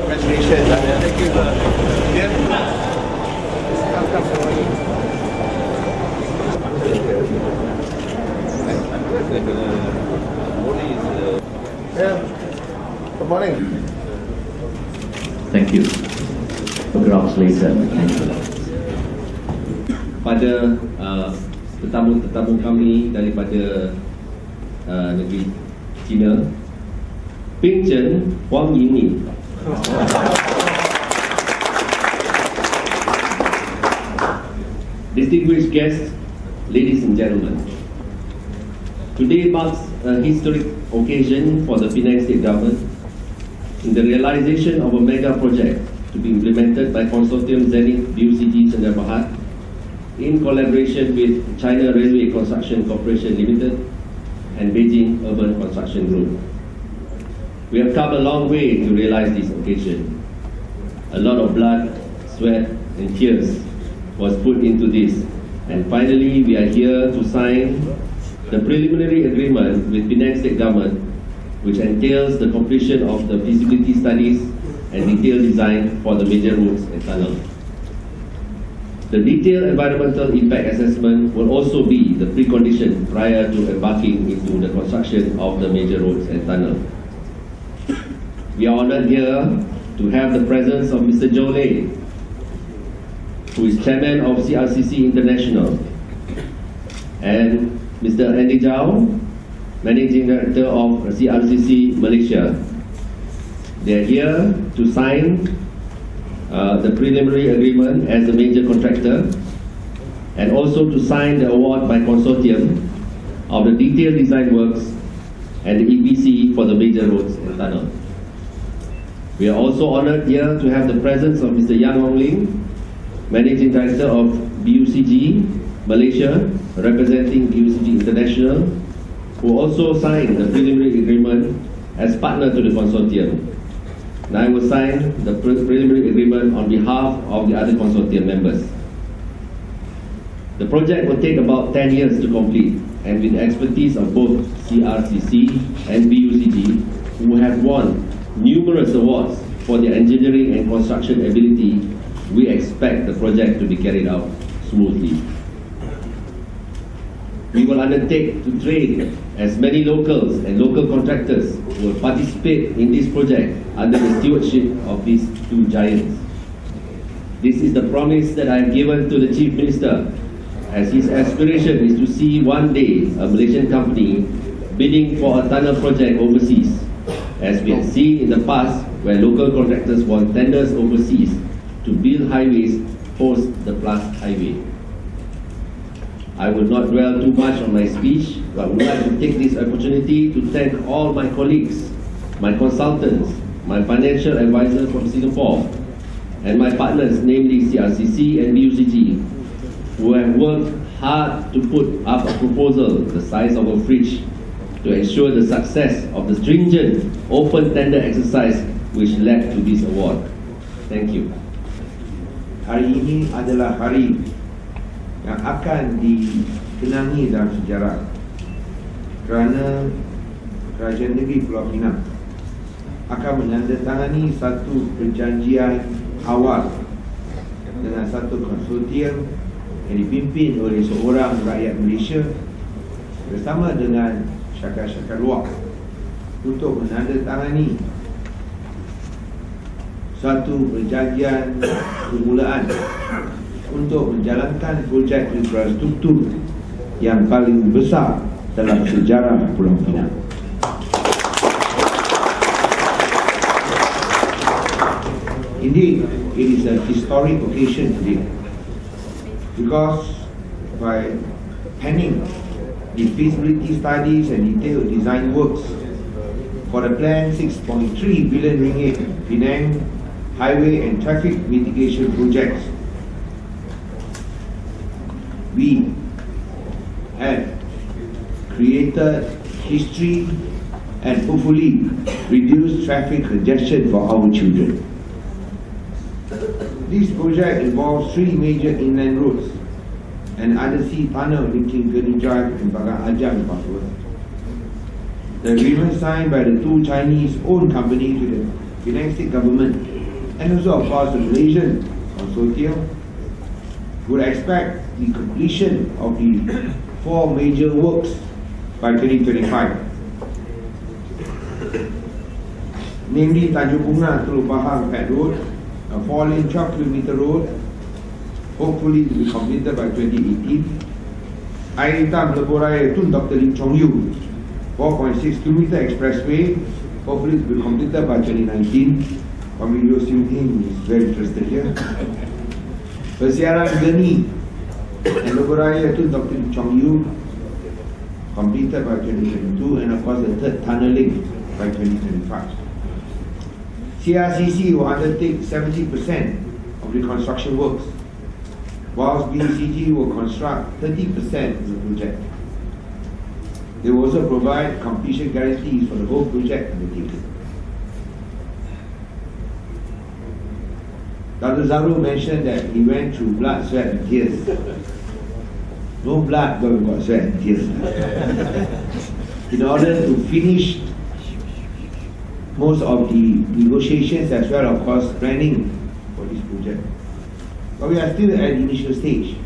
Congratulations. Thank you. Good morning. Thank you. Congratulations. Thank you. Pada tetamu-tetamu kami daripada negeri China, Ping Chen Wang Yingni. Distinguished guests, ladies and gentlemen, today marks a historic occasion for the Penang State Government in the realization of a mega project to be implemented by Consortium Zenith BUCG Chandra Bahad in collaboration with China Railway Construction Corporation Limited and Beijing Urban Construction Group. We have come a long way to realize this occasion. A lot of blood, sweat and tears was put into this, and finally we are here to sign the preliminary agreement with Penang State Government, which entails the completion of the feasibility studies and detailed design for the major roads and tunnels. The detailed environmental impact assessment will also be the precondition prior to embarking into the construction of the major roads and tunnels. We are honored here to have the presence of Mr. Zhou Lei, who is chairman of CRCC International, and Mr. Andy Zhao, managing director of CRCC Malaysia. They are here to sign the preliminary agreement as a major contractor, and also to sign the award by consortium of the detailed design works and the EPC for the major roads and tunnels. We are also honored here to have the presence of Mr. Yang Hongling, managing director of BUCG Malaysia, representing BUCG International, who also signed the preliminary agreement as partner to the consortium. And I will sign the preliminary agreement on behalf of the other consortium members. The project will take about 10 years to complete, and with the expertise of both CRCC and BUCG, who have won numerous awards for their engineering and construction ability, we expect the project to be carried out smoothly. We will undertake to train as many locals and local contractors who will participate in this project under the stewardship of these two giants. This is the promise that I have given to the Chief Minister, as his aspiration is to see one day a Malaysian company bidding for a tunnel project overseas, as we have seen in the past where local contractors won tenders overseas to build highways post the Plus Highway. I will not dwell too much on my speech, but would like to take this opportunity to thank all my colleagues, my consultants, my financial advisors from Singapore, and my partners, namely CRCC and BUCG, who have worked hard to put up a proposal the size of a fridge to ensure the success of the stringent open tender exercise which led to this award. Thank you. Hari ini adalah hari yang akan dikenangi dalam sejarah, kerana Kerajaan Negeri Pulau Pinang akan menandatangani satu perjanjian awal dengan satu konsortium yang dipimpin oleh seorang rakyat Malaysia bersama dengan syarikat luar untuk menandatangani satu perjanjian permulaan untuk menjalankan projek infrastruktur yang paling besar dalam sejarah Pulau Pinang. Indeed, it is a historic occasion today, because by penning the feasibility studies and detailed design works for the planned 6.3 billion ringgit Penang highway and traffic mitigation projects, we have created history and hopefully reduced traffic congestion for our children. This project involves 3 major inland roads and undersea tunnel linking Geni Drive and Bagan Ajam, Papua. The agreement signed by the two Chinese-owned companies with the Penang State government, and also of course the Malaysian consortium would expect the completion of the 4 major works by 2025. Namely Tanjung Bunga Teluk Bahang Pad Road, a 4-lane 12-kilometer road, hopefully to be completed by 2018. Air Hitam Lebuh Tun Dr. Lim Chong Yu, 4.6-kilometer expressway, hopefully to be completed by 2019. Pemilih Sim is very interested here. Persiaran Geni and Lebuh Tun Dr. Lim Chong Yu, completed by 2022, and of course the third tunneling by 2025. CRCC will undertake 70% of the construction works, whilst BCG will construct 30% of the project. They will also provide completion guarantees for the whole project undertaken. Dr. Zarul mentioned that he went through blood, sweat and tears. No blood, but we've got sweat and tears. In order to finish most of the negotiations as well, of course, planning for this project. But we are still at the initial stage.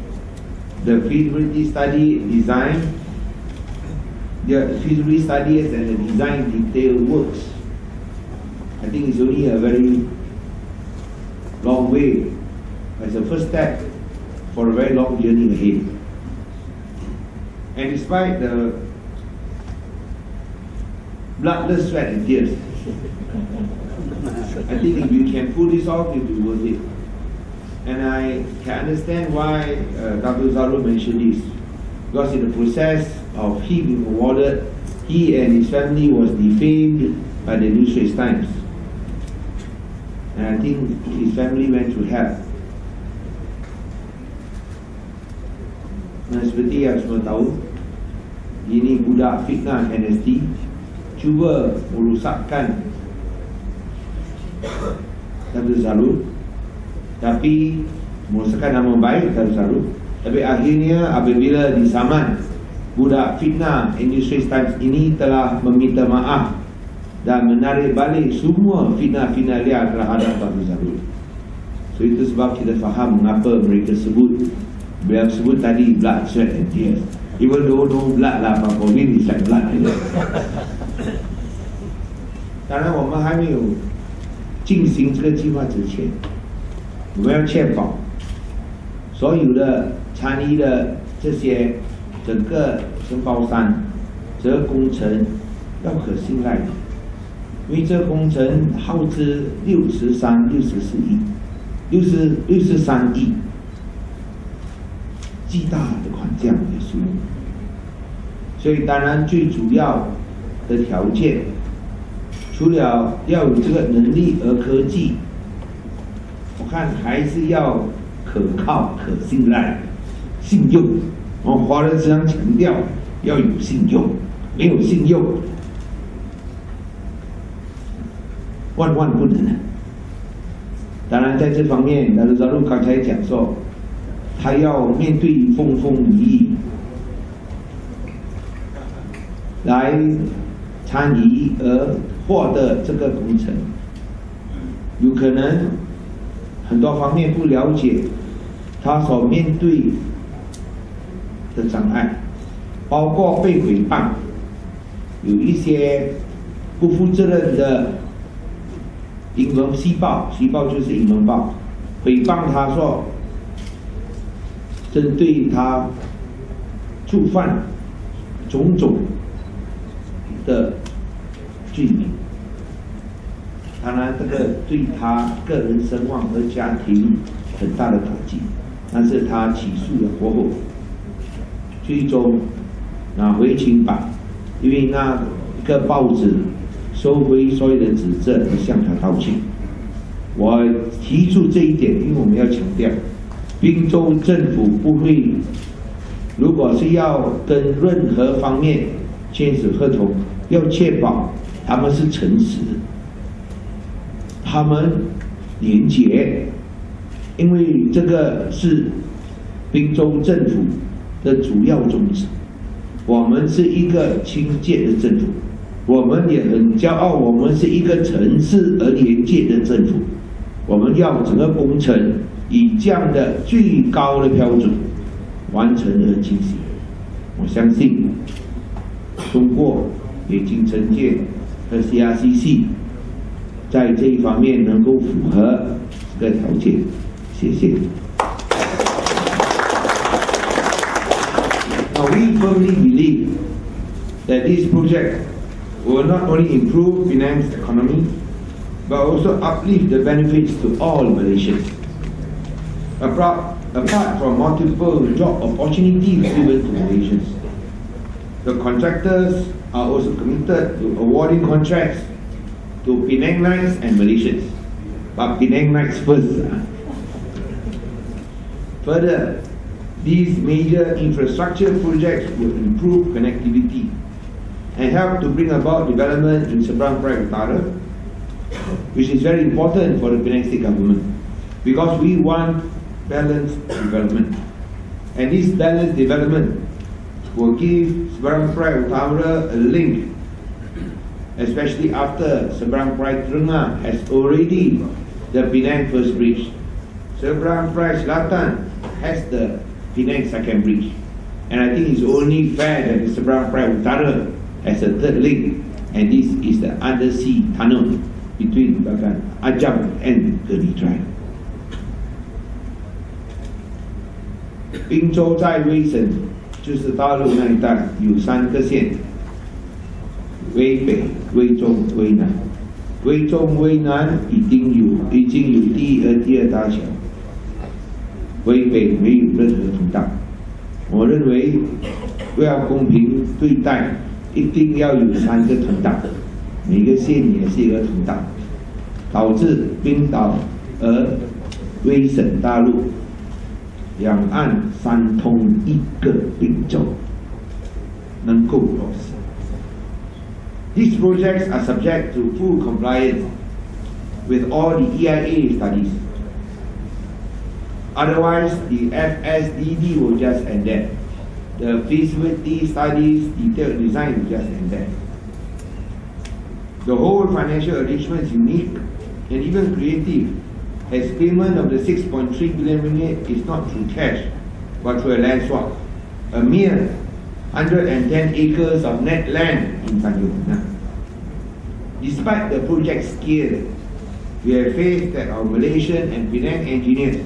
The feasibility study design, the feasibility studies and the design detail works, I think it's only a very long way. It's the first step for a very long journey ahead. And despite the bloodless sweat and tears, I think if you can pull this off, it will be worth it. And I can understand why Dr. Zarul mentioned this. Because in the process of he being awarded, he and his family was defamed by the New Straits Times. And I think his family went through hell. Dan seperti yang semua tahu, ini budak fitnah NST cuba merosakkan Dr. Zarul, tapi merosakkan nama baik Dr. Zarul. Tapi akhirnya apabila disaman, budak fitnah New Straits Times ini telah meminta maaf dan menarik balik semua fitnah-fitnah dia terhadap Dr. Zarul. So itu sebab kita faham mengapa mereka sebut, beliau sebut tadi blood, sweat and tears. Even though no blood lah, but for me it's like blood. 当然我们还没有进行这个计划之前，我们要确保所有的参与的这些整个承包商，这个工程要可信赖的，因为这个工程耗资63亿，巨大的款项的数目。所以当然最主要的条件，除了要有这个能力和科技，我看还是要可靠、可信赖、信用。我们华人时常强调要有信用，没有信用，万万不能。当然在这方面，那个刚才讲说，他要面对风风雨雨来参与而获得这个工程，有可能很多方面不了解他所面对的障碍，包括被诽谤，有一些不负责任的英文细报就是英文报，诽谤他说针对他触犯种种的罪名，当然这个对他个人声望和家庭很大的打击，但是他起诉了过后，最终拿回清白，因为那个报纸收回所有的指责和向他道歉。我提出这一点，因为我们要强调，滨州政府不会，如果是要跟任何方面签署合同，要确保他们是诚实，他们廉洁，因为这个是滨州政府的主要宗旨。我们是一个清洁的政府，我们也很骄傲，我们是一个城市而连接的政府。我们要整个工程以这样的最高的标准完成而进行。我相信通过北京城建和 CRCC 在这一方面能够符合这个条件。谢谢。Now we firmly believe that this project will not only improve Penang's economy, but also uplift the benefits to all Malaysians. Apart from multiple job opportunities given to Malaysians, the contractors are also committed to awarding contracts to Penangites and Malaysians, but Penangites first. Further, these major infrastructure projects will improve connectivity and help to bring about development in Seberang Perai Utara, which is very important for the Penang State Government, because we want balanced development. And this balanced development will give Seberang Perai Utara a link, especially after Seberang Perai Terenggah has already the Penang First Bridge. Seberang Perai Selatan has the Penang Second Bridge. And I think it's only fair that the Seberang Perai Utara has a third link, and this is the undersea tunnel between Bagan Ajam and Geni Drive. 滨州在威省，就是大陆那一带有3个县：威北、威中、威南。威中、威南已经有第二大桥，威北没有任何通道。我认为，为了公平对待，一定要有3个通道，每个县也是一个通道，导致冰岛和威省大陆两岸3通1个滨州，能够落实。These projects are subject to full compliance with all the EIA studies. Otherwise, the FSDD will just end there. The feasibility studies, detailed design will just end there. The whole financial arrangement is unique and even creative, as payment of the 6.3 billion ringgit is not through cash, but through a land swap, a mere 110 acres of net land in Tanjung Pinang. Despite the project scale, we have faith that our Malaysian and Penang engineers,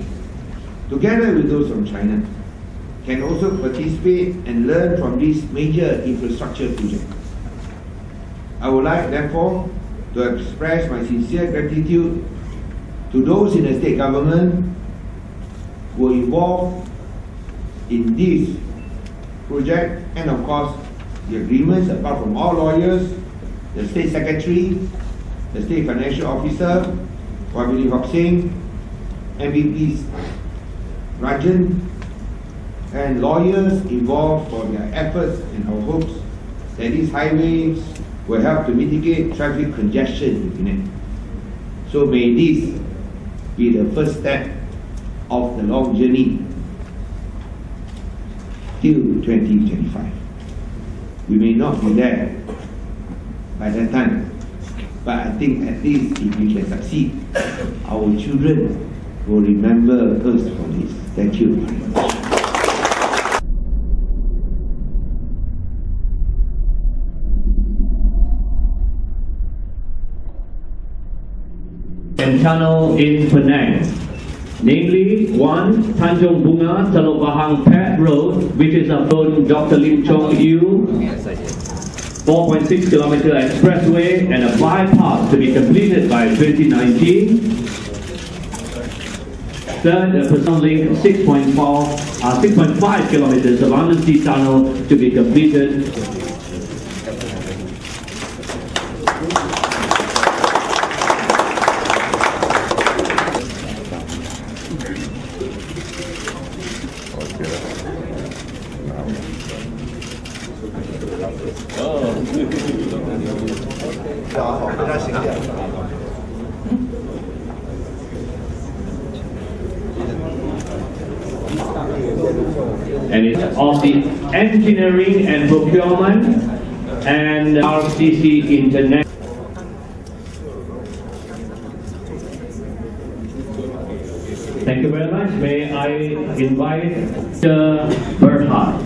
together with those from China, can also participate and learn from this major infrastructure project. I would like, therefore, to express my sincere gratitude to those in the state government who are involved in this project, and of course the agreements, apart from all lawyers, the state secretary, the state financial officer, Wabili Hok Sing, MVPs Rajan, and lawyers involved for their efforts and our hopes that these highways will help to mitigate traffic congestion in Penang. So may this be the first step of the long journey till 2025. We may not be there by that time, but I think at least if we can succeed, our children will remember us for this. Thank you very much. And tunnel in Penang, namely 1 Tanjung Bunga Teluk Bahang Pad Road, which is upon Dr. Lim Chong Yu 4.6 kilometer expressway and a bypass to be completed by 2019. Third, a personal link 6.5 kilometers of undersea tunnel to be completed. And it's of the engineering and procurement and RCC Internet. Thank you very much. May I invite Mr. Berhad.